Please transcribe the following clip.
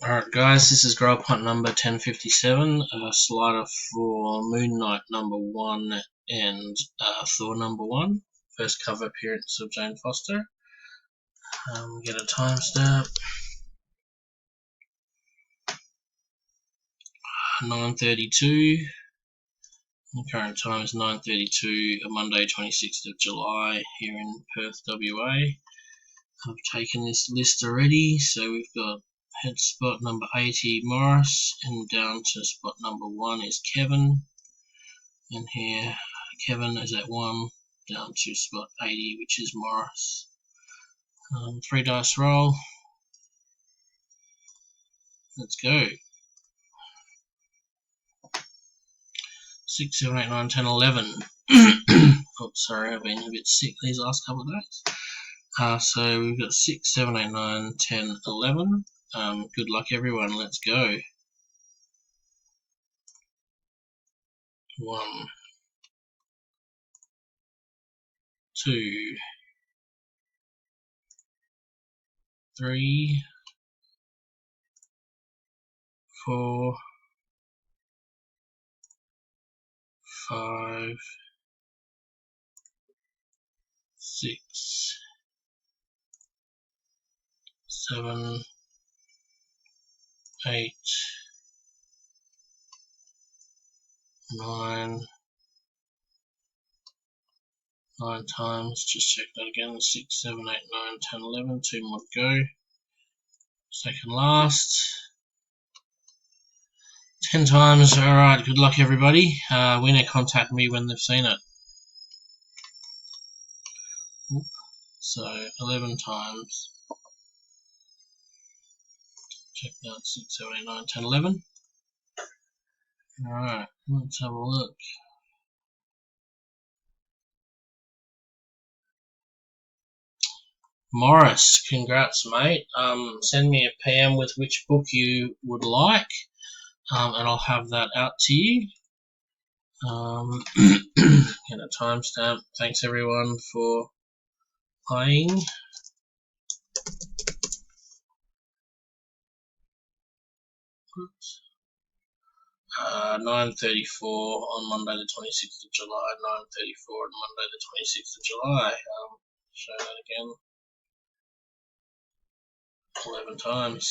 Alright guys, this is Grail Punt number 1057, slider for Moon Knight number 1 and Thor number 1. First cover appearance of Jane Foster. Get a timestamp. 9:32. The current time is 9:32, Monday 26th of July here in Perth, WA. I've taken this list already, so we've got head spot number 80 Morris, and down to spot number 1 is Kevin, and here Kevin is at 1 down to spot 80, which is Morris. 3 dice roll. Let's go. 6, 7, 8, 9, 10, 11. Oh, sorry, I've been a bit sick these last couple of days. So we've got 6, 7, 8, 9, 10, 11. Good luck everyone, let's go. 1, 2, 3, 4, 5, 6, 7, 8, 9 times, just check that again, 6, 7, 8, 9, 10, 11, 2 more to go. Second last. 10 times, alright, good luck everybody. Winner, contact me when they've seen it. So 11 times. Check that, 6, 7, 8, 9, 10, 11. Alright, let's have a look. Morris, congrats mate. Send me a PM with which book you would like, and I'll have that out to you. Get a timestamp. Thanks everyone for playing. Oops. 9:34 on Monday the 26th of July. 9:34 on Monday the 26th of July. Show that again. 11 times.